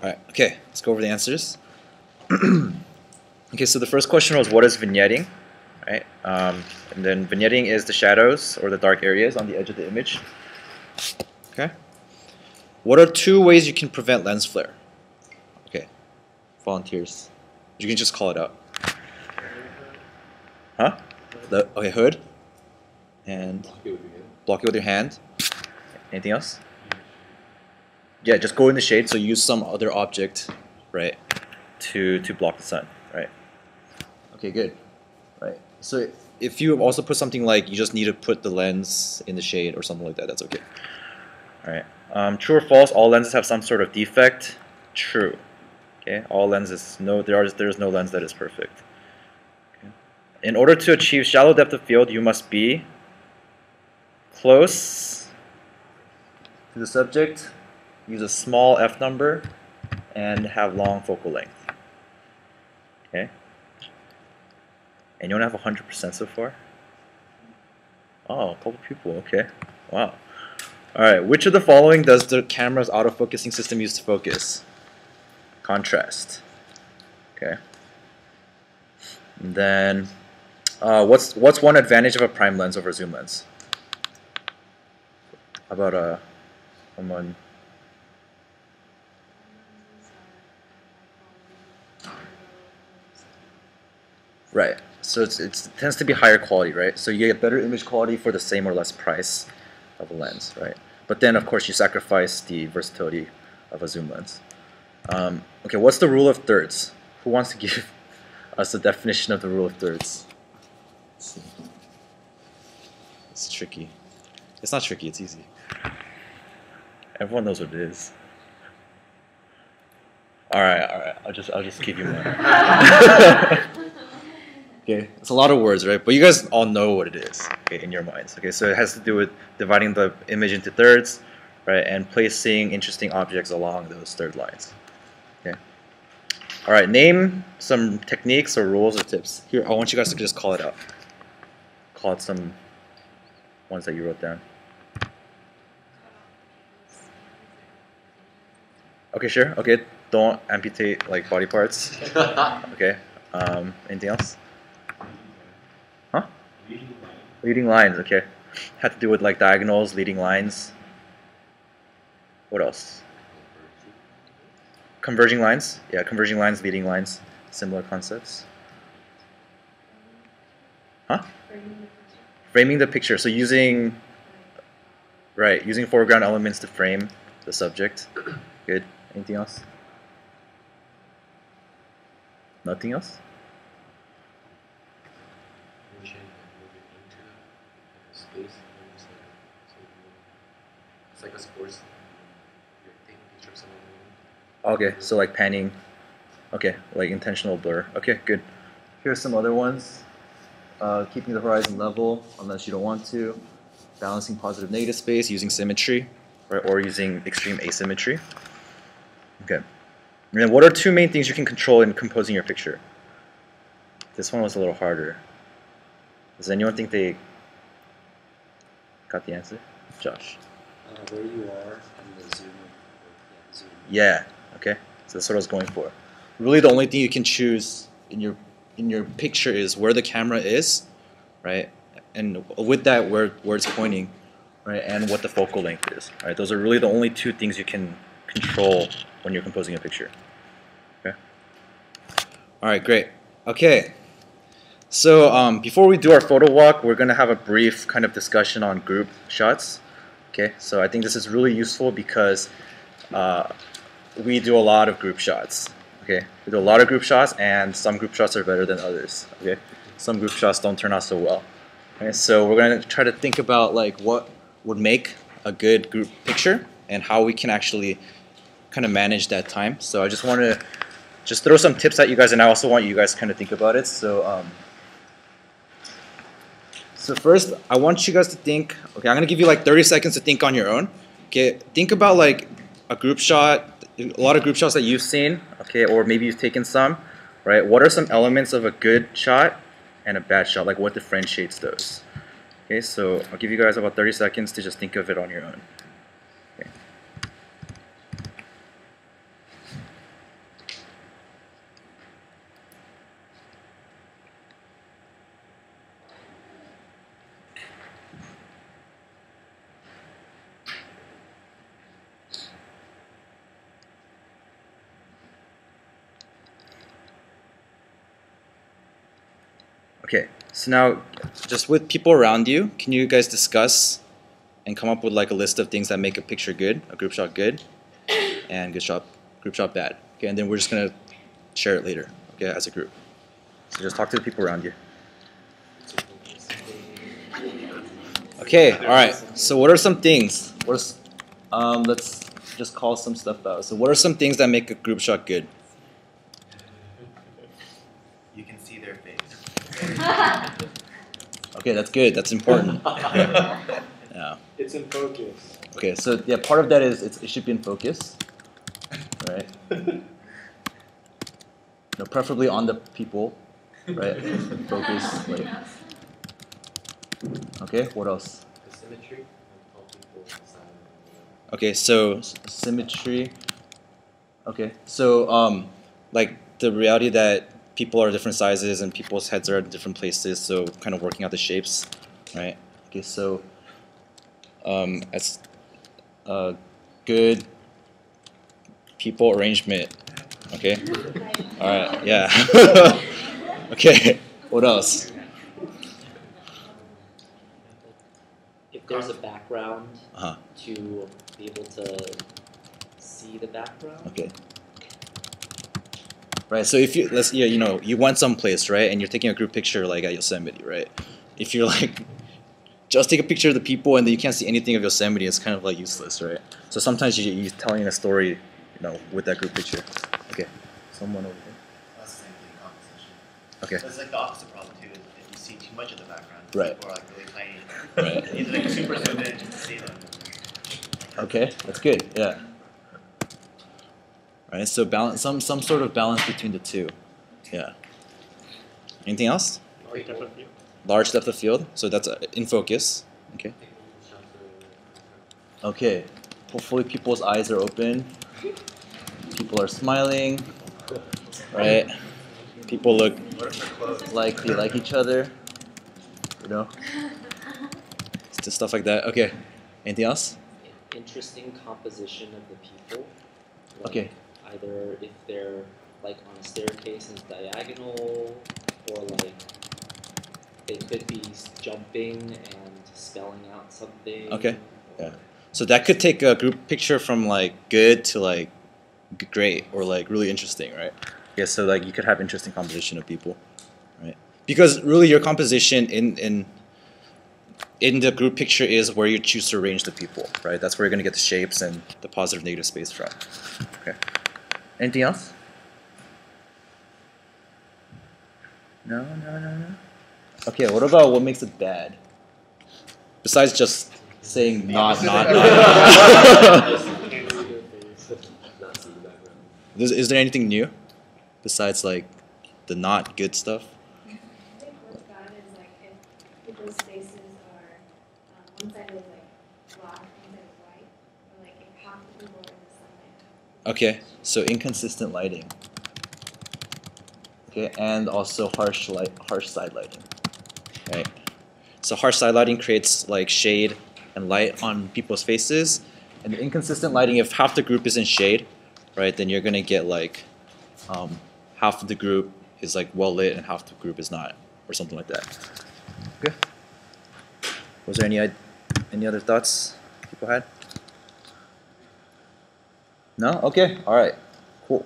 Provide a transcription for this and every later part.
Alright, okay, let's go over the answers. Okay, so the first question was what is vignetting? Right? And then vignetting is the shadows or the dark areas on the edge of the image. Okay. What are 2 ways you can prevent lens flare? Okay, volunteers. You can just call it out. Huh? Okay, hood. And block it with your hand. Anything else? Yeah, just go in the shade. So use some other object, right, to block the sun, right? Okay, good. Right. So if you also put something like you just need to put the lens in the shade or something like that, that's okay. All right. True or false? All lenses have some sort of defect. True. Okay. All lenses. No, there is no lens that is perfect. Okay. In order to achieve shallow depth of field, you must be close to the subject, use a small f number, and have long focal length. Okay. And you only have 100% so far? Oh, a couple people, okay. Wow. Alright, which of the following does the camera's autofocusing system use to focus? Contrast. Okay. And then, what's one advantage of a prime lens over a zoom lens? How about someone? Right. So it tends to be higher quality, right? So you get better image quality for the same or less price of a lens, right? But then, of course, you sacrifice the versatility of a zoom lens. Okay, what's the rule of thirds? Who wants to give us the definition of the rule of thirds? Let's see. It's tricky. It's not tricky, it's easy. Everyone knows what it is. Alright, I'll just give you one. Okay, it's a lot of words, right? But you guys all know what it is, okay, in your minds. Okay, so it has to do with dividing the image into thirds, right, and placing interesting objects along those third lines. Okay. All right, name some techniques or rules or tips. Here, I want you guys to just call it out. Call out some ones that you wrote down. Okay, sure. Okay, don't amputate like body parts. Okay. Anything else? Huh? Leading lines, okay. Had to do with like diagonals, leading lines. What else? Converging lines? Yeah, converging lines, leading lines. Similar concepts. Huh? Framing the picture. So using, right, using foreground elements to frame the subject. Good. Anything else? Nothing else? It's like a sports. You're taking pictures of someone. Okay, so like panning. Okay, like intentional blur. Okay, good. Here's some other ones. Keeping the horizon level unless you don't want to. Balancing positive negative space using symmetry, right, or using extreme asymmetry. Okay. And then what are 2 main things you can control in composing your picture? This one was a little harder. Does anyone think they got the answer? Josh. Where you are and the zoom. Zoom. Yeah. Okay. So that's what I was going for. Really, the only thing you can choose in your picture is where the camera is, right? And with that, where it's pointing, right? And what the focal length is, right? Those are really the only 2 things you can control when you're composing a picture. Okay. All right. Great. Okay. So before we do our photo walk, we're gonna have a brief kind of discussion on group shots. Okay. So I think this is really useful because we do a lot of group shots. Okay, we do a lot of group shots, and some group shots are better than others. Okay, some group shots don't turn out so well. Okay, so we're gonna try to think about like what would make a good group picture and how we can actually kind of manage that time. So I just want to just throw some tips at you guys, and I also want you guys to kind of think about it. So so first, I want you guys to think. Okay, I'm gonna give you like 30 seconds to think on your own. Okay, think about like a group shot. A lot of group shots that you've seen, okay, or maybe you've taken some, right? What are some elements of a good shot and a bad shot? Like what differentiates those? Okay, so I'll give you guys about 30 seconds to just think of it on your own. Okay. Okay, so now just with people around you, can you guys discuss and come up with like a list of things that make a picture good, a group shot good, and group shot bad. Okay, and then we're just gonna share it later, okay, as a group. So just talk to the people around you. Okay, all right. So what are some things? Let's just call some stuff out. So what are some things that make a group shot good? You can see their face. Okay, that's good. That's important. Yeah. It's in focus. Okay, so yeah, part of that is it should be in focus, right? No, preferably on the people, right? Focus. Like. Okay, what else? The symmetry. All people inside. Okay, so symmetry. Okay, so like the reality that people are different sizes and people's heads are in different places, so kind of working out the shapes, right? Okay, so as good people arrangement. Okay. All right. Yeah. Okay. What else? If there's a background, Uh-huh. to be able to see the background. Okay. Right. So if you went someplace, right, and you're taking a group picture like at Yosemite, right? If you're like just take a picture of the people and then you can't see anything of Yosemite, it's kind of like useless, right? So sometimes you're telling a story, with that group picture. Okay. Someone over there. That's the same thing, composition. Okay. But it's like the opposite problem too, is if you see too much of the background, Right. people are like really tiny. Right. You need to like super zoom in just to see them. Okay, that's good. Yeah. All right. So balance, some sort of balance between the two. Yeah. Anything else? Large depth of field. So that's in focus. Okay. Okay. Hopefully people's eyes are open. People are smiling. Right. People look like they like each other. Just stuff like that. Okay. Anything else? Interesting composition of the people. Like Okay. Either if they're like on a staircase and diagonal, or like they could be jumping and spelling out something. Okay. Yeah. So that could take a group picture from like good to like great or like really interesting, right? Yeah. So like you could have interesting composition of people, right? Because really your composition in the group picture is where you choose to arrange the people, right? That's where you're gonna get the shapes and the positive negative space from. Okay. Anything else? No. Okay. What about what makes it bad? Besides just saying not. Is there anything new besides like the not good stuff? I think what's bad is like if people's faces are one side is like black, one side is white, or like if half the people are in the sunlight. Okay, so inconsistent lighting. Okay, and also harsh side lighting. Right. So harsh side lighting creates like shade and light on people's faces, and the inconsistent lighting, if half the group is in shade, right, then you're gonna get like half of the group is like well lit and half the group is not, or something like that. Okay. Was there any other thoughts people had? No? Okay. All right. Cool.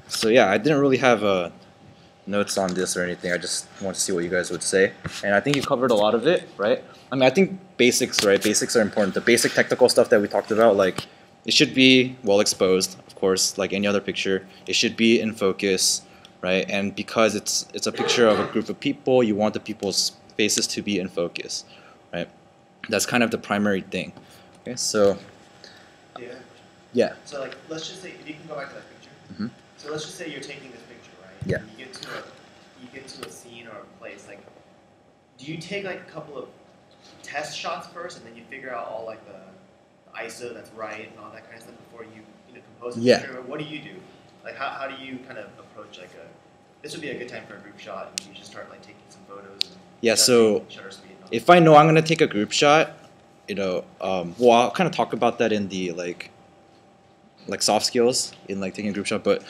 So yeah, I didn't really have notes on this or anything. I just want to see what you guys would say. And I think you covered a lot of it, right? I mean, I think basics, right? Basics are important. The basic technical stuff that we talked about, like it should be well exposed, of course, like any other picture. It should be in focus, right? And because it's a picture of a group of people, you want the people's faces to be in focus, right? That's kind of the primary thing. Okay, so Yeah. yeah. So like, let's just say, if you can go back to that picture. Mhm. So let's just say you're taking this picture, right? Yeah. And you get to a scene or a place. Like, do you take like a couple of test shots first, and then you figure out all like the ISO that's right and all that kind of stuff before you compose a Yeah. picture? Or what do you do? Like, how do you kind of approach like this would be a good time for a group shot, and you just start like taking some photos. And Yeah, so adjusting shutter speed and all if I know I'm gonna take a group shot, well, I'll kind of talk about that in the like like soft skills in like taking a group shot, but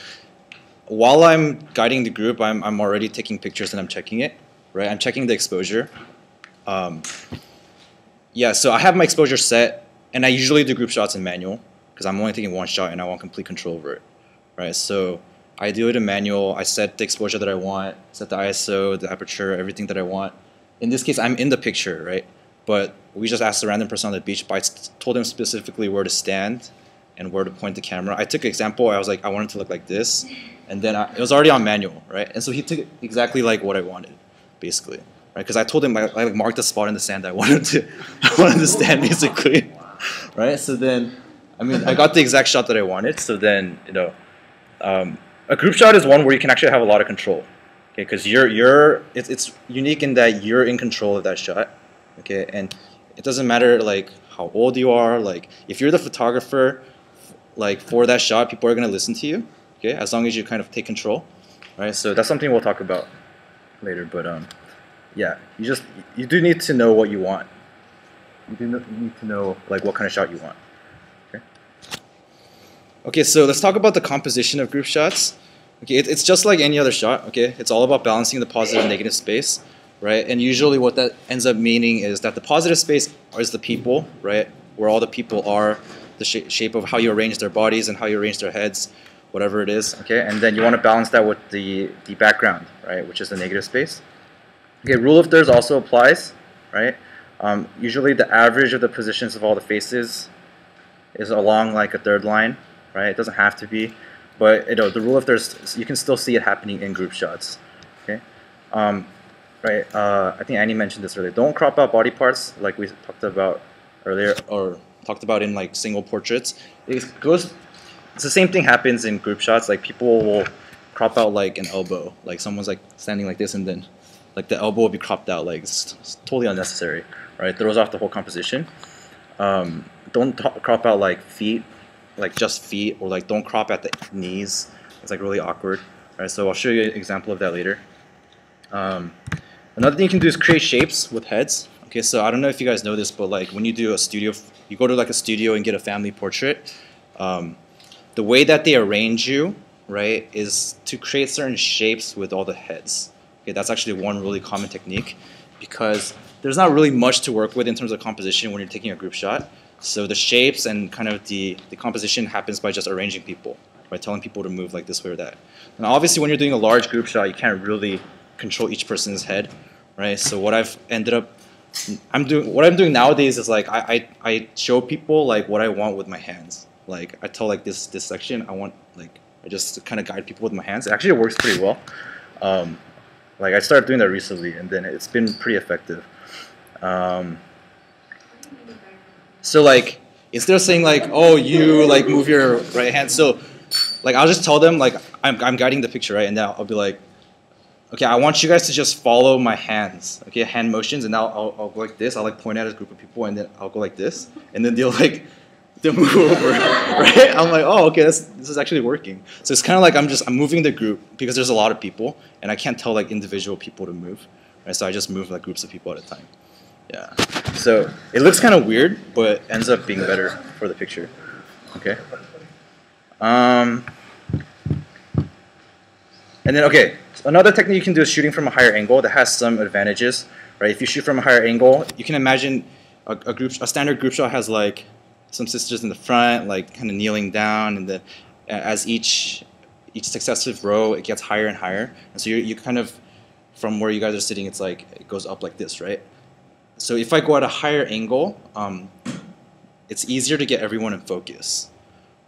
while I'm guiding the group, I'm already taking pictures and I'm checking it, right? I'm checking the exposure. Yeah, so I have my exposure set, and I usually do group shots in manual because I'm only taking one shot and I want complete control over it, right? So I do it in manual. I set the exposure that I want, set the ISO, the aperture, everything that I want. In this case, I'm in the picture, right? But we just asked a random person on the beach, but I told him specifically where to stand and where to point the camera. I took an example. I was like, I want it to look like this, and then it was already on manual, right? And so he took exactly like what I wanted, basically, right? Because I told him I like marked the spot in the sand I wanted to stand, basically, right? So then, I mean, I got the exact shot that I wanted. So then, you know, a group shot is one where you can actually have a lot of control, okay? Because it's unique in that you're in control of that shot, okay? And it doesn't matter like how old you are. Like if you're the photographer, like for that shot, people are gonna listen to you, okay? As long as you kind of take control, right? So that's something we'll talk about later. But yeah, you do need to know what you want. You need to know like what kind of shot you want. Okay. Okay, so let's talk about the composition of group shots. Okay, it's just like any other shot. Okay, it's all about balancing the positive and negative space, right? And usually, what that ends up meaning is that the positive space is the people, right? Where all the people are, the shape of how you arrange their bodies and how you arrange their heads, whatever it is. Okay, and then you want to balance that with the background, right? Which is the negative space. Okay, rule of thirds also applies, right? Usually, the average of the positions of all the faces is along like a third line, right? It doesn't have to be, but you know the rule of thirds, you can still see it happening in group shots. Okay, right? I think Annie mentioned this earlier. Don't crop out body parts like we talked about earlier, or talked about in like single portraits. It's the same thing happens in group shots. Like people will crop out like an elbow, like someone's like standing like this, and then like the elbow will be cropped out. Like it's totally unnecessary, right? It throws off the whole composition. Don't crop out like feet, like just feet, or like don't crop at the knees. It's like really awkward, right? So I'll show you an example of that later. Another thing you can do is create shapes with heads. Okay, so I don't know if you guys know this, but like when you do a studio, you go to like a studio and get a family portrait. The way that they arrange you, right, is to create certain shapes with all the heads. Okay, that's actually one really common technique because there's not really much to work with in terms of composition when you're taking a group shot. So the shapes and kind of the composition happens by just arranging people, by telling people to move like this way or that. And obviously when you're doing a large group shot, you can't really control each person's head, right? So what I've ended up, I'm doing nowadays is like I show people like what I want with my hands. Like I tell like this section, I just kind of guide people with my hands. It actually works pretty well. Like I started doing that recently, and then it's been pretty effective. So like instead of saying like, oh, you like move your right hand, so like I'll just tell them like I'm guiding the picture, right? And now I'll be like, okay, I want you guys to just follow my hands, okay, hand motions, and now I'll go like this. I'll like point at a group of people, and then I'll go like this, and then they'll move over, right? I'm like, oh, okay, this is actually working. So it's kind of like I'm moving the group because there's a lot of people, and I can't tell like individual people to move, right? So I just move like groups of people at a time. Yeah. So it looks kind of weird, but ends up being better for the picture. Okay. And then okay, so another technique you can do is shooting from a higher angle. That has some advantages, right? If you shoot from a higher angle, you can imagine a standard group shot has like some sisters in the front, like kind of kneeling down, and then as each successive row, it gets higher and higher, and so you kind of from where you guys are sitting, it's like it goes up like this, right? So if I go at a higher angle, it's easier to get everyone in focus.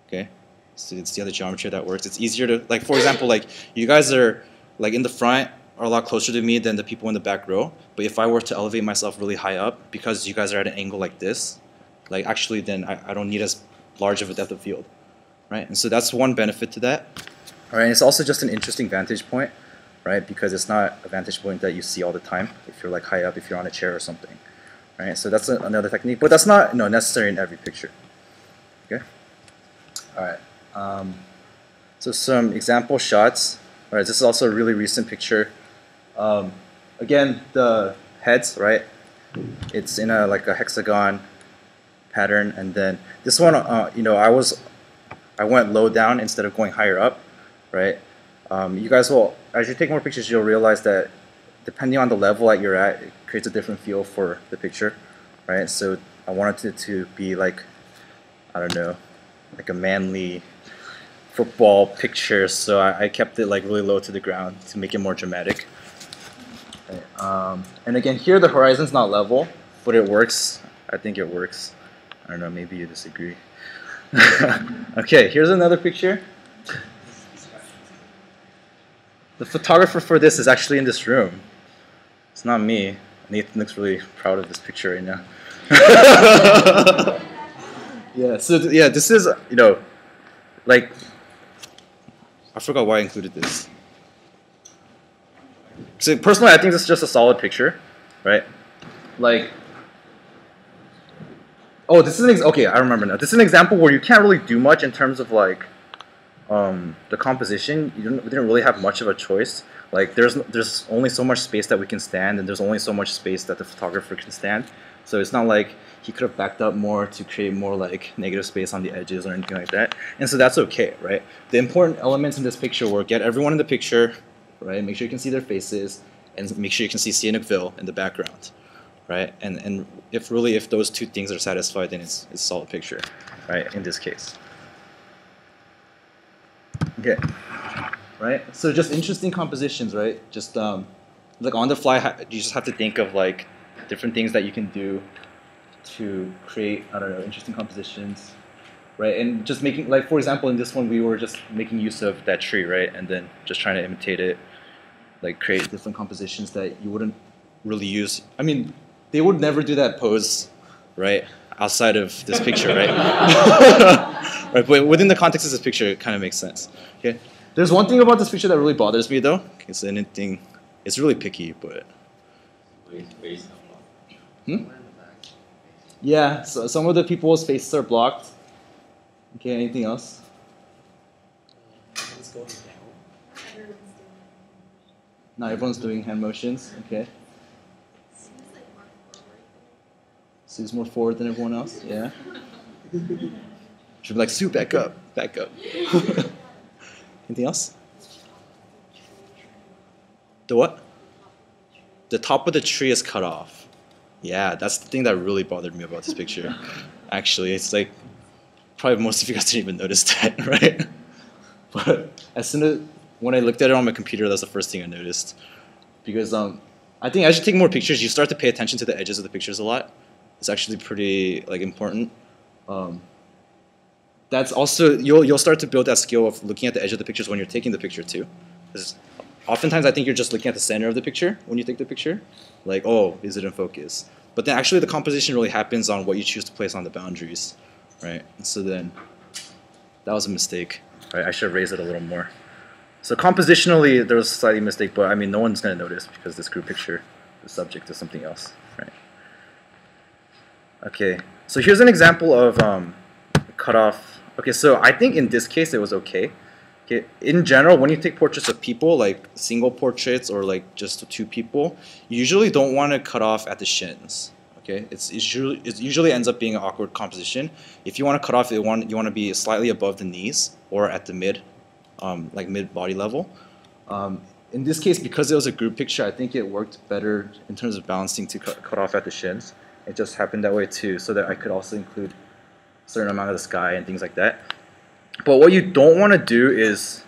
Okay, so it's the other geometry that works. It's easier to like, for example, like you guys are like in the front are a lot closer to me than the people in the back row. But if I were to elevate myself really high up, because you guys are at an angle like this, like actually then I don't need as large of a depth of field, right? And so that's one benefit to that. All right, and it's also just an interesting vantage point, right? Because it's not a vantage point that you see all the time if you're like high up, if you're on a chair or something, right? So that's another technique, but that's not necessary in every picture. Okay. All right. So some example shots. All right, this is also a really recent picture. Again, the heads, right? It's in like a hexagon pattern, and then this one, I was I went low down instead of going higher up, right? You guys will, as you take more pictures, you'll realize that depending on the level that you're at, it creates a different feel for the picture, right? So I wanted it to be like, I don't know, like a manly football picture, so I kept it like really low to the ground to make it more dramatic. Right. And again, here the horizon's not level, but it works. I think it works. I don't know, maybe you disagree. Okay, here's another picture. The photographer for this is actually in this room. It's not me. Nathan looks really proud of this picture right now. Yeah, so yeah, this is, you know, like, I forgot why I included this. So personally, I think this is just a solid picture, right? Like, oh, this is okay, I remember now. This is an example where you can't really do much in terms of like the composition. We didn't really have much of a choice. Like, there's only so much space that we can stand, and there's only so much space that the photographer can stand. So it's not like he could have backed up more to create more like negative space on the edges or anything like that. And so that's okay, right? The important elements in this picture were get everyone in the picture, right? Make sure you can see their faces, and make sure you can see Scenic-ville in the background, right? And if those two things are satisfied, then it's a solid picture, right? In this case. Okay, right? So just interesting compositions, right? Just like on the fly, you just have to think of like different things that you can do to create, I don't know, interesting compositions, right? And just making, like, for example, in this one, we were just making use of that tree, right? And then just trying to imitate it, like create different compositions that you wouldn't really use. I mean, they would never do that pose, right? Outside of this picture, right? Right, but within the context of this picture, it kind of makes sense. Okay. There's one thing about this picture that really bothers me, though. It's anything. It's really picky, but. Yeah. So some of the people's faces are blocked. Okay. Anything else? It's going down. Not everyone's doing hand motions. Okay. Sue's more forward than everyone else. Yeah. Should be like, Sue, back up, back up. Anything else? The what? The top of the tree is cut off. Yeah, that's the thing that really bothered me about this picture. Actually, it's like, probably most of you guys didn't even notice that, right? But as soon as, when I looked at it on my computer, that's the first thing I noticed. Because I think as you take more pictures, you start to pay attention to the edges of the pictures a lot. It's actually pretty like important. That's also, you'll start to build that skill of looking at the edge of the pictures when you're taking the picture too. Because oftentimes I think you're just looking at the center of the picture when you take the picture. Like, oh, is it in focus? But then actually the composition really happens on what you choose to place on the boundaries, right? And so then, that was a mistake. Right? I should have raised it a little more. So compositionally, there was a slightly mistake, but I mean, no one's going to notice because this group picture is subject to something else, right? Okay, so here's an example of cutoff. Okay, so I think in this case it was okay. Okay, in general, when you take portraits of people, like single portraits or like just two people, you usually don't want to cut off at the shins. Okay, it usually ends up being an awkward composition. If you want to cut off, you want to be slightly above the knees or at the mid body level. In this case, because it was a group picture, I think it worked better in terms of balancing to cut off at the shins. It just happened that way too, so that I could also include a certain amount of the sky and things like that. But what you don't want to do is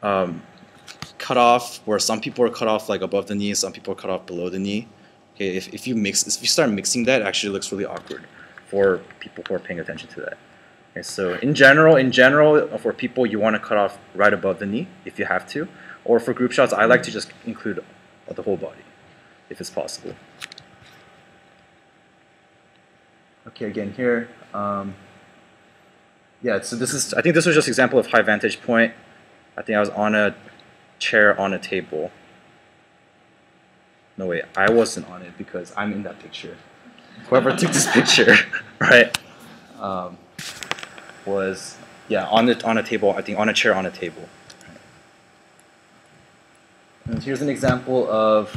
cut off where some people are cut off like above the knee, some people are cut off below the knee. Okay, if you start mixing that, it actually looks really awkward for people who are paying attention to that. Okay, so in general, for people, you want to cut off right above the knee if you have to, or for group shots, I like to just include the whole body if it's possible. Okay, again here, yeah. So I think this was just an example of high vantage point. I think I was on a chair on a table. No wait, I wasn't on it because I'm in that picture. Whoever took this picture, right, was on a table. I think on a chair on a table. And here's an example of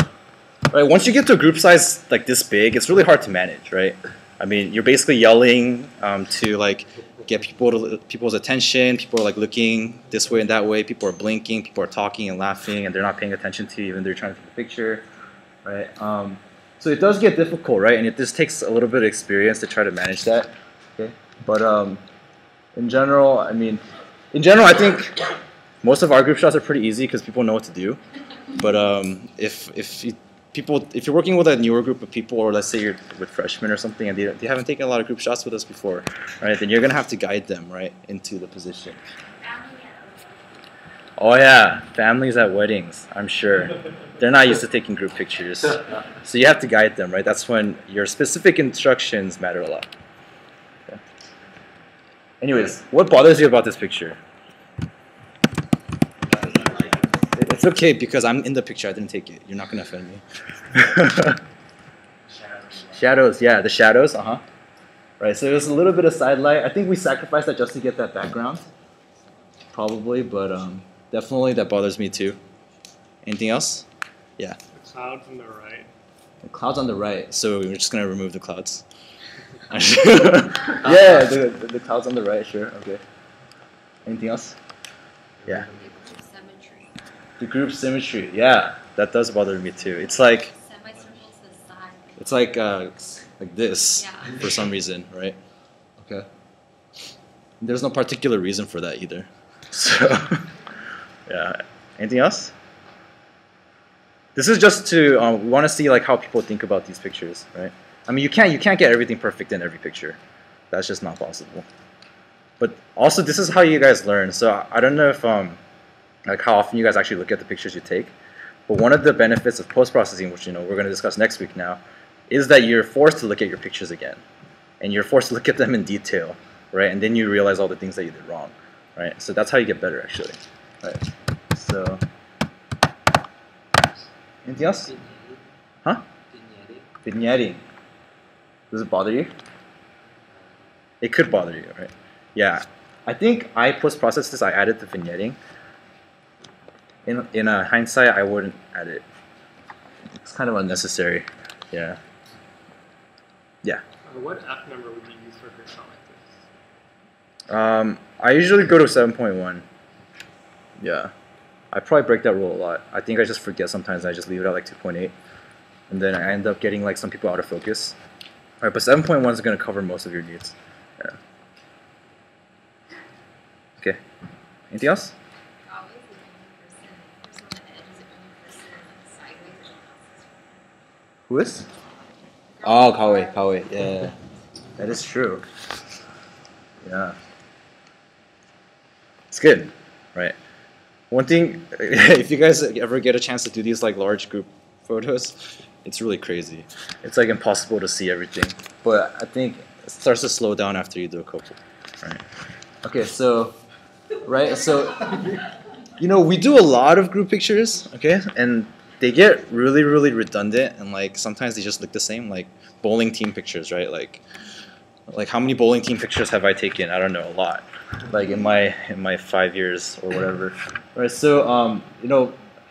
once you get to a group size like this big, it's really hard to manage, right? I mean, you're basically yelling to like get people's attention. People are like looking this way and that way. People are blinking. People are talking and laughing, and they're not paying attention to you, even though they're trying to take a picture, right? So it does get difficult, right? And it just takes a little bit of experience to try to manage that. Okay, but in general, I think most of our group shots are pretty easy because people know what to do. But if you're working with a newer group of people, or let's say you're with freshmen or something, and they haven't taken a lot of group shots with us before, right? Then you're gonna have to guide them, right, into the position. Oh yeah, families at weddings. I'm sure they're not used to taking group pictures, so you have to guide them, right? That's when your specific instructions matter a lot. Okay. Anyways, what bothers you about this picture? It's okay because I'm in the picture. I didn't take it. You're not gonna offend me. Shadows, yeah, the shadows. Right. So there's a little bit of side light. I think we sacrificed that just to get that background, probably, but definitely that bothers me too. Anything else? Yeah. The clouds on the right. The clouds on the right. So we're just gonna remove the clouds. Yeah, the clouds on the right. Sure. Okay. Anything else? Yeah. The group symmetry, yeah, that does bother me too. It's like Semicircles to the side. it's like this Yeah. for some reason, right? Okay. There's no particular reason for that either. So, yeah. Anything else? This is just to we want to see like how people think about these pictures, right? I mean, you can't get everything perfect in every picture. That's just not possible. But also, this is how you guys learn. So I don't know if like how often you guys actually look at the pictures you take. But one of the benefits of post-processing, which we're going to discuss next week now, is that you're forced to look at your pictures again. And you're forced to look at them in detail, right? And then you realize all the things that you did wrong, right? So that's how you get better, actually. Right. So, anything else? Huh? Vignetting. Does it bother you? It could bother you, right? Yeah. I think I post-processed this, I added the vignetting. In hindsight, I wouldn't add it. It's kind of unnecessary. Yeah. Yeah. What F number would you use for a shot like this? I usually go to 7.1. Yeah. I probably break that rule a lot. I think I just forget sometimes. I just leave it at like 2.8. And then I end up getting like some people out of focus. Alright, but 7.1 is going to cover most of your needs. Yeah. Okay. Anything else? Who is? Oh, Kawe. Yeah, that is true. Yeah, it's good, right? One thing, if you guys ever get a chance to do these like large group photos, it's really crazy. It's like impossible to see everything, but I think it starts to slow down after you do a couple, right? Okay, so, right, so, we do a lot of group pictures, okay, and they get really, really redundant, and like sometimes they just look the same, like bowling team pictures, right? Like how many bowling team pictures have I taken? I don't know, a lot. Like in my 5 years or whatever, right? So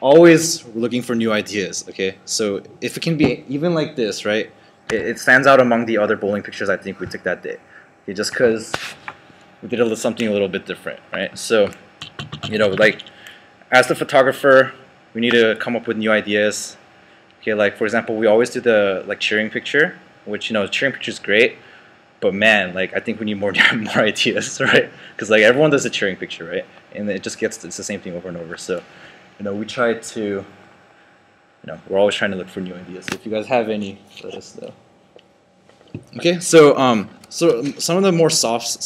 always looking for new ideas. Okay, so if it can be even like this, right? It stands out among the other bowling pictures I think we took that day. Okay, just because we did something a little bit different, right? So like as the photographer, we need to come up with new ideas. Okay, like for example, we always do the like cheering picture, which cheering picture is great, but man, like I think we need more ideas, right? Because like everyone does a cheering picture, right? And it's the same thing over and over. So, we try to, we're always trying to look for new ideas. So if you guys have any, let us know. Okay, so so some of the more soft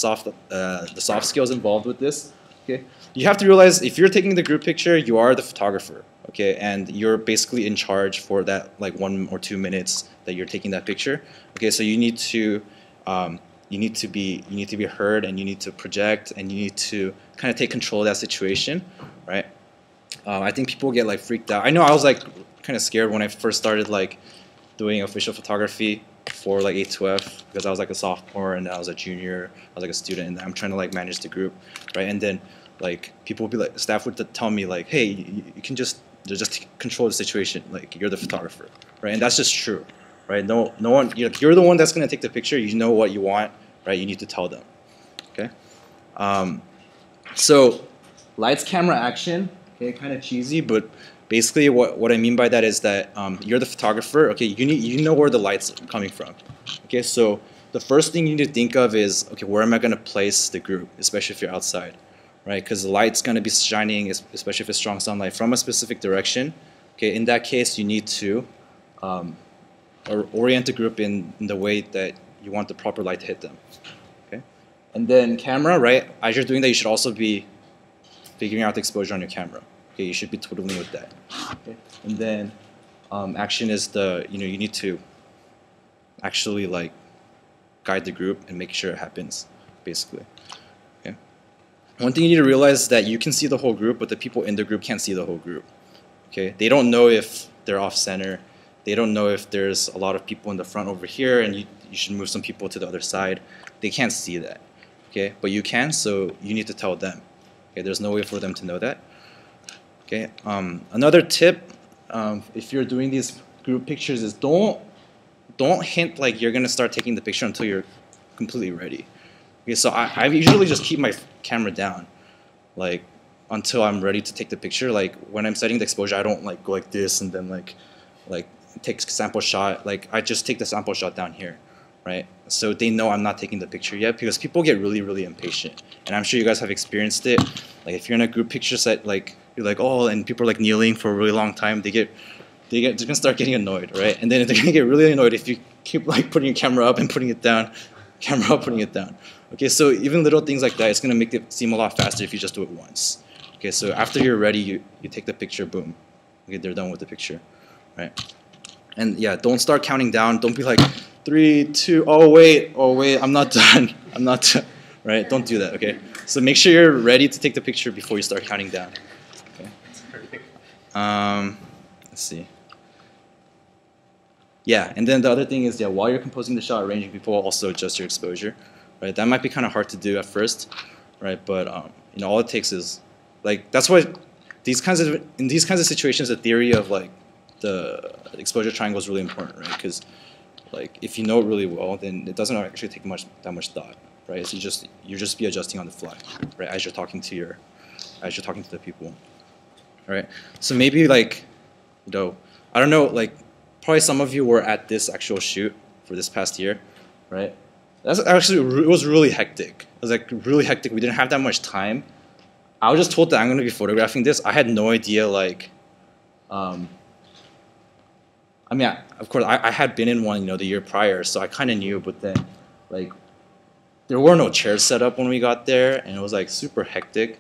skills involved with this. Okay, you have to realize if you're taking the group picture, you are the photographer. Okay, and you're basically in charge for that like 1 or 2 minutes that you're taking that picture. Okay, so you need to be heard, and you need to project, and you need to kind of take control of that situation, right? I think people get like freaked out. I know I was like kind of scared when I first started like doing official photography for like A2F, because I was like a sophomore and I was a junior, I was like a student, and I'm trying to like manage the group, right? And then like people would be like, staff would tell me like, hey, you can just control the situation, like you're the photographer, right? And that's just true, right? No one, you're the one that's gonna take the picture. You know what you want, right? You need to tell them. Okay. So lights, camera, action. Okay, kind of cheesy, but basically what I mean by that is that you're the photographer. Okay, you know where the light's coming from. Okay, so the first thing you need to think of is, okay, where am I going to place the group, especially if you're outside, right? Because the light's going to be shining, especially if it's strong sunlight, from a specific direction. Okay, in that case, you need to or orient the group in the way that you want the proper light to hit them. Okay, and then camera, right? As you're doing that, you should also be figuring out the exposure on your camera. Okay, you should be twiddling with that. Okay, and then action is you need to actually like guide the group and make sure it happens, basically. Okay. One thing you need to realize is that you can see the whole group, but the people in the group can't see the whole group. Okay, they don't know if they're off center. They don't know if there's a lot of people in the front over here and you should move some people to the other side. They can't see that. Okay, but you can, so you need to tell them. Okay, there's no way for them to know that. Okay, another tip, if you're doing these group pictures, is don't hint like you're gonna start taking the picture until you're completely ready. Okay, so I usually just keep my camera down, like until I'm ready to take the picture. Like when I'm setting the exposure, I don't like go like this and then like take sample shot. Like I just take the sample shot down here, right? So they know I'm not taking the picture yet, because people get really impatient, and I'm sure you guys have experienced it. Like if you're in a group picture set, like you're like, oh, and people are like kneeling for a really long time, they're gonna start getting annoyed, right? And then they're gonna get really annoyed if you keep like putting your camera up and putting it down, camera up, putting it down. Okay, so even little things like that, it's gonna make it seem a lot faster if you just do it once. Okay, so after you're ready, you take the picture, boom. Okay, they're done with the picture, right? And yeah, don't start counting down. Don't be like 3, 2. Oh wait, I'm not done. I'm not done. Right? Don't do that. Okay. So make sure you're ready to take the picture before you start counting down. Okay. Let's see. Yeah, and then the other thing is, yeah, while you're composing the shot, arranging people, also adjust your exposure. Right? That might be kind of hard to do at first, right? But all it takes is like that's why in these kinds of situations, the theory of like the exposure triangle is really important, right? Because like if you know it really well, then it doesn't actually take that much thought, right? So you just be adjusting on the fly, right? As you're talking to the people, all right? So maybe like, I don't know, like probably some of you were at this actual shoot for this past year, right? It was really hectic. It was like really hectic. We didn't have that much time. I was just told that I'm going to be photographing this. I had no idea like. I mean, of course, I had been in one, the year prior, so I kind of knew. But then, like, there were no chairs set up when we got there, and it was like super hectic.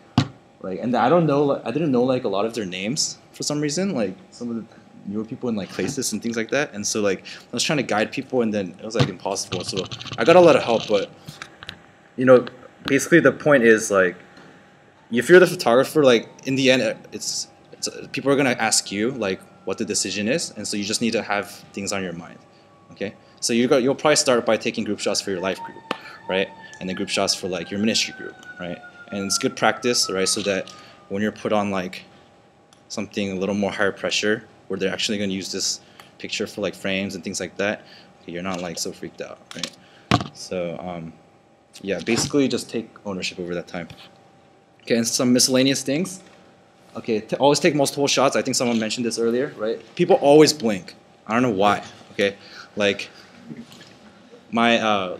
Like, and I didn't know like a lot of their names for some reason. Like some of the newer people in like places and things like that. And so like I was trying to guide people, and then it was like impossible. So I got a lot of help, but basically the point is like, if you're the photographer, like in the end, it's people are gonna ask you like what the decision is, and so you just need to have things on your mind. Okay, so you'll probably start by taking group shots for your life group, right, and then group shots for like your ministry group, right, and it's good practice, right, so that when you're put on like something a little more higher pressure, where they're actually going to use this picture for like frames and things like that, okay, you're not like so freaked out, right? So yeah, basically just take ownership over that time. Okay, and some miscellaneous things. Okay, always take multiple shots. I think someone mentioned this earlier, right? People always blink. I don't know why. Okay, like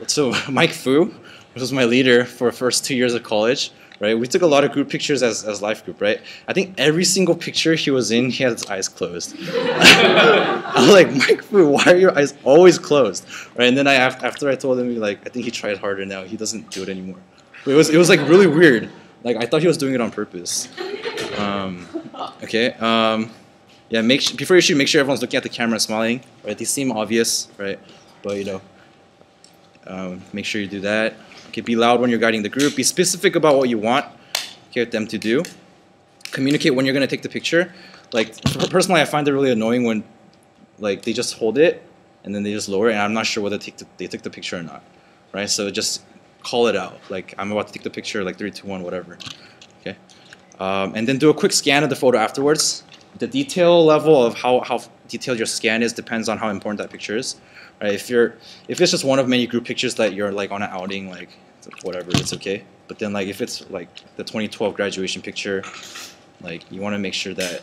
so Mike Fu, which was my leader for the first 2 years of college, right? We took a lot of group pictures as life group, right? I think every single picture he was in, he had his eyes closed. I was like, Mike Fu, why are your eyes always closed? Right? And then after I told him, like, I think he tried harder now. He doesn't do it anymore. But it was like really weird. Like I thought he was doing it on purpose. Okay. Yeah. Before you shoot, make sure everyone's looking at the camera and smiling. Right? These seem obvious, right? But make sure you do that. Okay. Be loud when you're guiding the group. Be specific about what you want them to do. Communicate when you're going to take the picture. Like personally, I find it really annoying when like they just hold it and then they just lower it, and I'm not sure whether they took the picture or not. Right? So just call it out. Like I'm about to take the picture. Like 3, 2, 1, whatever. Okay. And then do a quick scan of the photo afterwards. the detail level of how detailed your scan is depends on how important that picture is. Right? If it's just one of many group pictures that you're like on an outing, like whatever, it's okay. But then like if it's like the 2012 graduation picture, like you want to make sure that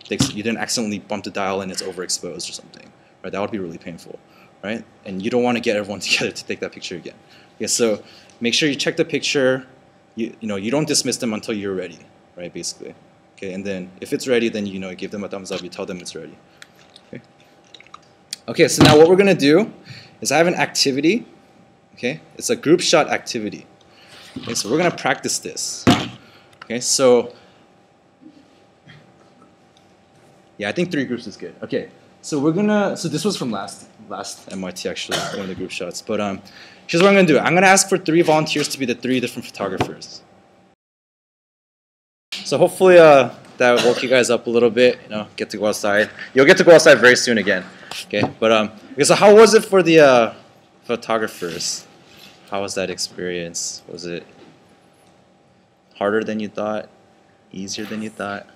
you didn't accidentally bump the dial and it's overexposed or something. Right? That would be really painful. Right? And you don't want to get everyone together to take that picture again. Okay, so make sure you check the picture. You don't dismiss them until you're ready. Right? Basically. Okay, and then if it's ready, then you give them a thumbs up. You tell them it's ready. Okay. Okay, so now what we're gonna do is I have an activity. Okay, it's a group shot activity. Okay, so we're gonna practice this. Okay, so yeah, I think 3 groups is good. Okay, so so this was from last MYT actually, one of the group shots. But here's what I'm gonna do. I'm gonna ask for 3 volunteers to be the 3 different photographers. So hopefully that woke you guys up a little bit. Get to go outside. You'll get to go outside very soon again. Okay, but okay. So how was it for the photographers? How was that experience? Was it harder than you thought? Easier than you thought?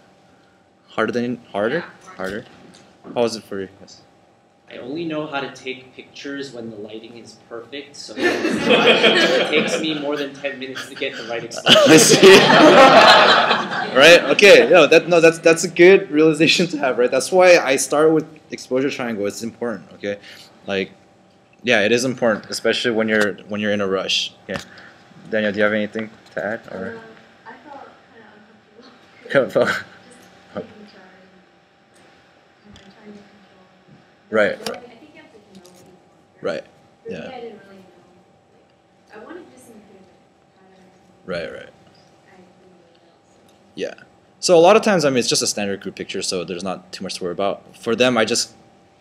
Harder? Harder. How was it for you guys? I only know how to take pictures when the lighting is perfect, so it takes me more than 10 minutes to get the right exposure. I see. Right? Okay. That's a good realization to have, right? That's why I start with exposure triangle. It's important. Okay, like, yeah, it is important, especially when you're in a rush. Okay, Daniel, do you have anything to add? Or I felt kind of uncomfortable. Felt- Just taking charge and trying to control. Right. I think you have to know what you want. Right. For me, Yeah. I didn't really know. Like, I wanted just some good patterns. Right. I didn't really know. So. Yeah. So a lot of times, I mean, it's just a standard group picture, so there's not too much to worry about. For them, I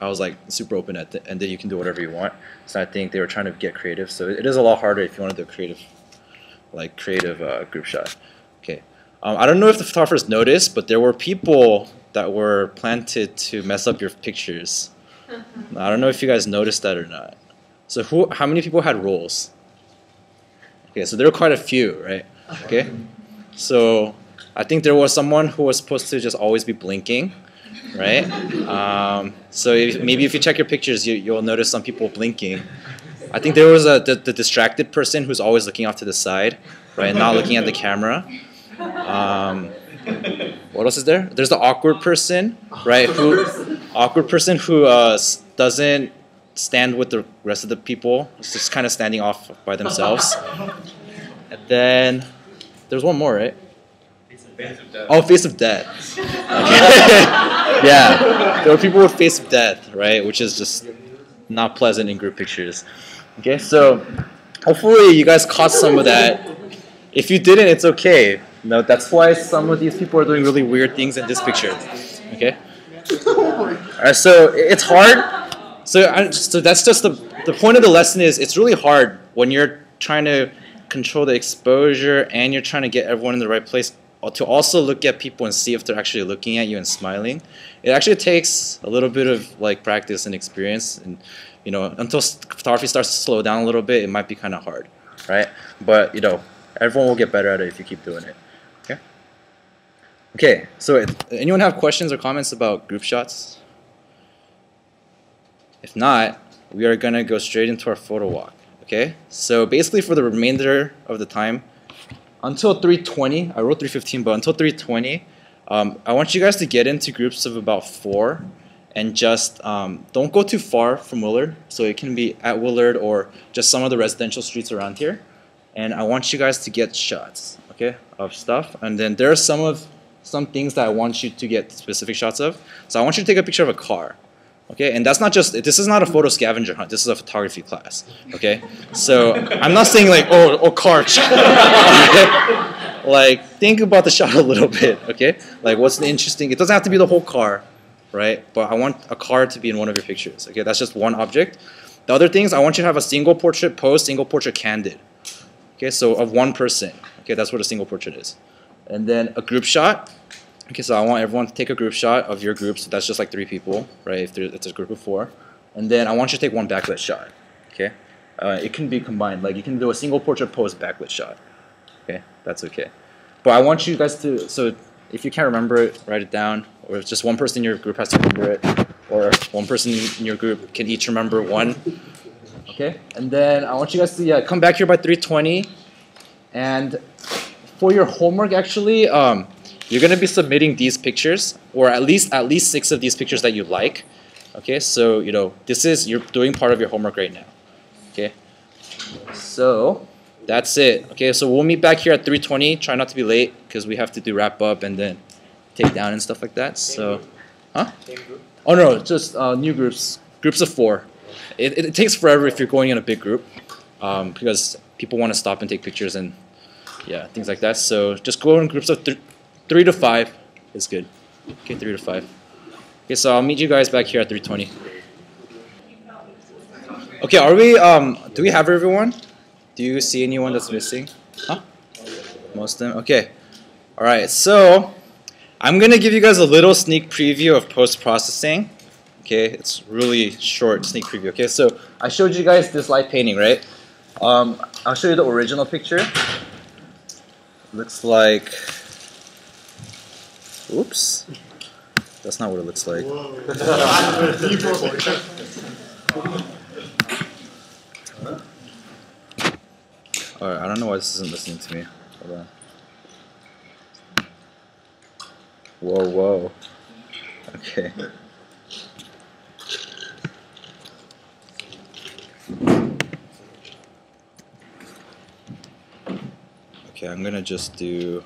was like super open and then you can do whatever you want. So I think they were trying to get creative. So it is a lot harder if you want to do a creative group shot. Okay. I don't know if the photographers noticed, but there were people that were planted to mess up your pictures. I don't know if you guys noticed that or not. So how many people had roles? Okay, so there were quite a few, right? Okay. So I think there was someone who was supposed to just always be blinking, right? So maybe if you check your pictures, you'll notice some people blinking. I think there was the distracted person who's always looking off to the side, right, not looking at the camera. What else is there? There's the awkward person, right? Awkward person who doesn't stand with the rest of the people. It's just kind of standing off by themselves. And then there's one more, right? Face of death. Oh, face of death. Okay. Yeah, there were people with face of death, right? Which is just not pleasant in group pictures. Okay, so hopefully you guys caught some of that. If you didn't, it's okay. That's why some of these people are doing really weird things in this picture. Okay. All right, so it's hard. So that's just the point of the lesson is it's really hard when you're trying to control the exposure and you're trying to get everyone in the right place to also look at people and see if they're actually looking at you and smiling. It actually takes a little bit of like practice and experience, and until photography starts to slow down a little bit, it might be kind of hard, right? But everyone will get better at it if you keep doing it. Okay. Okay. So anyone have questions or comments about group shots? If not, we are gonna go straight into our photo walk. Okay. So basically, for the remainder of the time, until 3:20, I wrote 3:15, but until 3:20, I want you guys to get into groups of about 4, and just don't go too far from Willard. So it can be at Willard or just some of the residential streets around here. And I want you guys to get shots, okay, of stuff. And then there are some things that I want you to get specific shots of. So I want you to take a picture of a car. Okay, and this is not a photo scavenger hunt. This is a photography class. Okay, so I'm not saying like, oh, car. Like, think about the shot a little bit. Okay, like what's the interesting? It doesn't have to be the whole car, right? But I want a car to be in one of your pictures. Okay, that's just one object. The other things, I want you to have a single portrait pose, single portrait candid. Okay, so of one person. Okay, that's what a single portrait is. And then a group shot. Okay, so I want everyone to take a group shot of your group, so that's just like 3 people, right, if it's a group of 4. And then I want you to take one backlit shot, okay? It can be combined, like you can do a single portrait pose backlit shot, okay? That's okay. But I want you guys to, so If you can't remember it, write it down. Or if just one person in your group has to remember it. Or one person in your group can each remember one. Okay? And then I want you guys to come back here by 3:20. And for your homework, actually, you're going to be submitting these pictures, or at least 6 of these pictures that you like. Okay? So, you're doing part of your homework right now. Okay? So that's it. Okay, so we'll meet back here at 3:20. Try not to be late because we have to do wrap up and then take down and stuff like that. So, huh? Oh no, just new groups of 4. It takes forever if you're going in a big group because people want to stop and take pictures and things like that. So just go in groups of 3 to 5 is good. Okay, 3 to 5. Okay, so I'll meet you guys back here at 3:20. Okay, are we? Do we have everyone? Do you see anyone that's missing? Huh? Most of them? Okay. Alright, so I'm going to give you guys a little sneak preview of post-processing. Okay, it's really short sneak preview. Okay, so I showed you guys this light painting, right? I'll show you the original picture. Looks like... Oops. That's not what it looks like. Alright, I don't know why this isn't listening to me. Hold on. Whoa. Okay. Okay, I'm gonna just do...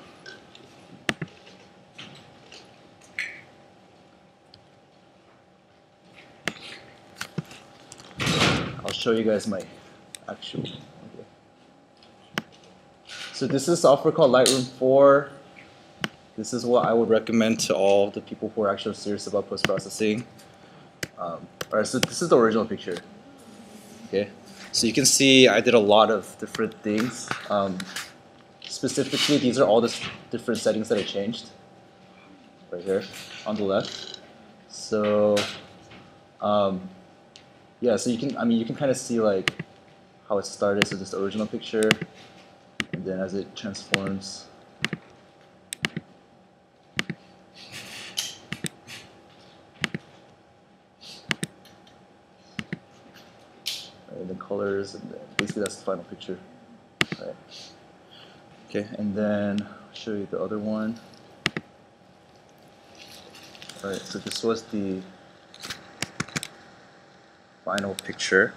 I'll show you guys my actual... So this is software called Lightroom 4. This is what I would recommend to all the people who are actually serious about post-processing. Alright, so this is the original picture. Okay, so you can see I did a lot of different things. Specifically, these are all the different settings that I changed. Right here on the left. So, so you can kind of see like how it started. So this is the original picture. And then as it transforms, and then colors, and then basically that's the final picture. Right. Okay, and then I'll show you the other one. Alright, so this was the final picture.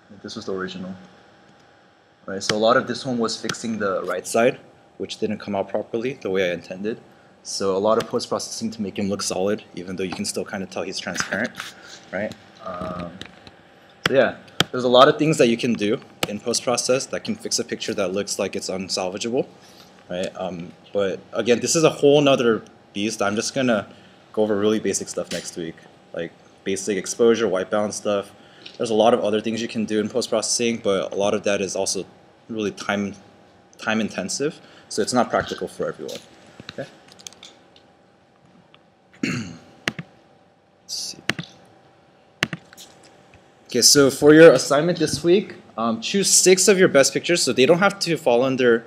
And this was the original. Right, so a lot of this one was fixing the right side, which didn't come out properly the way I intended. So a lot of post-processing to make him look solid, even though you can still kind of tell he's transparent, right? So yeah, there's a lot of things that you can do in post-process that can fix a picture that looks like it's unsalvageable, right? But again, this is a whole nother beast. I'm just gonna go over really basic stuff next week, like basic exposure, white balance stuff. There's a lot of other things you can do in post-processing, but a lot of that is also really time intensive, so it's not practical for everyone. Okay. Let's see. Okay, so for your assignment this week, choose 6 of your best pictures. So they don't have to fall under,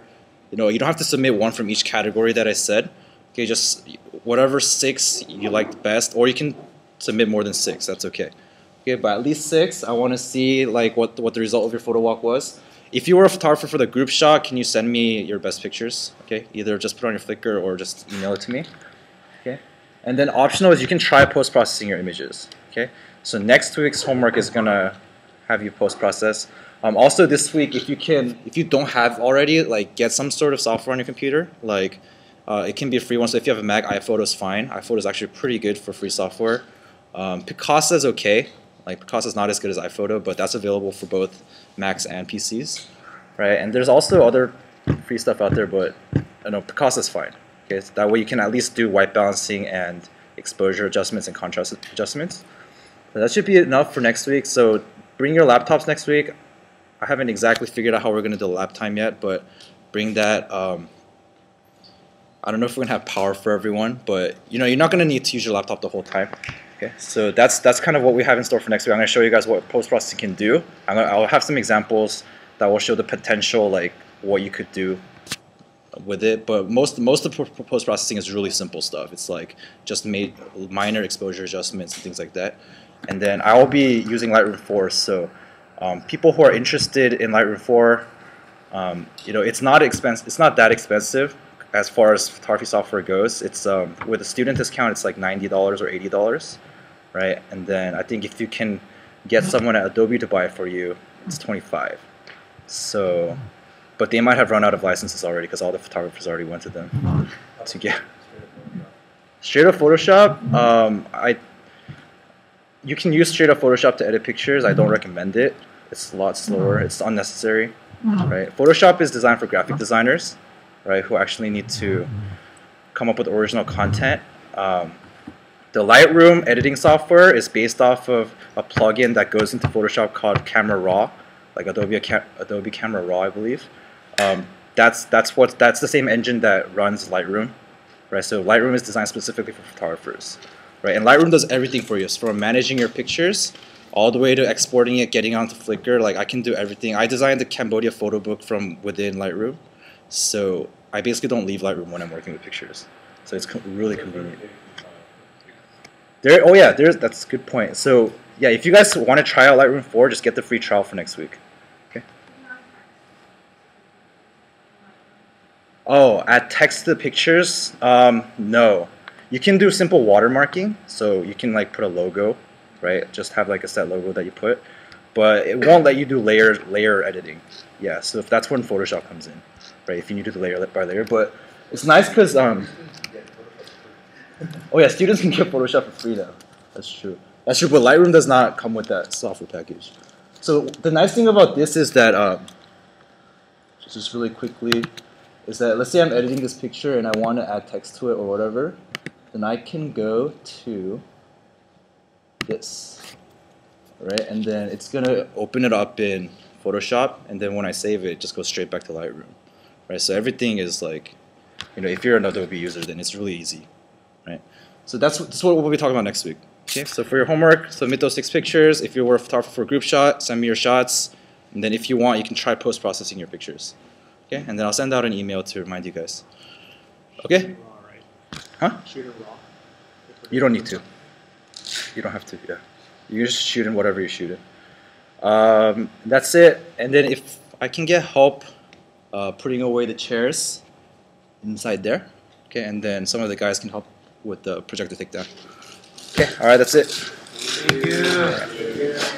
you don't have to submit one from each category that I said. Okay, just whatever 6 you liked best, or you can submit more than 6. That's okay. Okay, but at least 6. I want to see like what the result of your photo walk was. If you were a photographer for the group shot, can you send me your best pictures? Okay, either just put it on your Flickr or just email it to me. Okay, and then optional is you can try post-processing your images. Okay, so next week's homework is gonna have you post-process. Also this week, if you don't have already, like get some sort of software on your computer. Like it can be a free one. So if you have a Mac, iPhoto is fine. iPhoto is actually pretty good for free software. Picasa is okay. Like Picasa is not as good as iPhoto, but that's available for both Macs and PCs, right? And there's also other free stuff out there, but Picasa is fine. Okay, so that way you can at least do white balancing and exposure adjustments and contrast adjustments. So that should be enough for next week. So bring your laptops next week. I haven't exactly figured out how we're going to do the lab time yet, but bring that. I don't know if we're going to have power for everyone, but you're not going to need to use your laptop the whole time. Okay, so that's kind of what we have in store for next week. I'm going to show you guys what post-processing can do. I'll have some examples that will show the potential, like what you could do with it, but most of post processing is really simple stuff. It's like just made minor exposure adjustments and things like that. And then I will be using Lightroom 4. So people who are interested in Lightroom 4, you know, it's not expensive. It's not that expensive as far as photography software goes. It's with a student discount, it's like $90 or $80, right? And then I think if you can get someone at Adobe to buy it for you, it's $25. So, but they might have run out of licenses already because all the photographers already went to them to get. Straight up Photoshop, you can use straight up Photoshop to edit pictures. I don't recommend it. It's a lot slower. It's unnecessary, right? Photoshop is designed for graphic designers, right, who actually need to come up with original content. The Lightroom editing software is based off of a plugin that goes into Photoshop called Camera Raw, like Adobe Camera Raw, I believe. That's the same engine that runs Lightroom, right? So Lightroom is designed specifically for photographers, right? And Lightroom does everything for you, so from managing your pictures all the way to exporting it, getting onto Flickr. Like I can do everything. I designed the Cambodia photo book from within Lightroom, so I basically don't leave Lightroom when I'm working with pictures. So it's really convenient. Oh yeah, that's a good point. So yeah, if you guys want to try out Lightroom 4, just get the free trial for next week. Okay. Oh, add text to the pictures? No. You can do simple watermarking, so you can like put a logo, right? Just have like a set logo that you put, but it won't let you do layer editing. Yeah, so if that's when Photoshop comes in, right? If you need to do layer by layer, but it's nice because oh yeah, students can get Photoshop for free now. That's true. That's true, but Lightroom does not come with that software package. So the nice thing about this is that, just really quickly, is that let's say I'm editing this picture and I want to add text to it or whatever, then I can go to this, right? And then it's gonna open it up in Photoshop, and then when I save it, it just goes straight back to Lightroom, right? So everything is like, you know, if you're an Adobe user, then it's really easy. Right? So that's what we'll be talking about next week. Okay, so for your homework, submit those 6 pictures. If you were a photographer for a group shot, send me your shots. And then if you want, you can try post-processing your pictures. Okay, and then I'll send out an email to remind you guys. Okay? Huh? Shoot it raw. You don't need to. You don't have to, yeah. You just shoot in whatever you shoot in. That's it. And then if I can get help putting away the chairs inside there, okay, and then some of the guys can help with the projector takedown. Okay, all right, that's it. Thank you.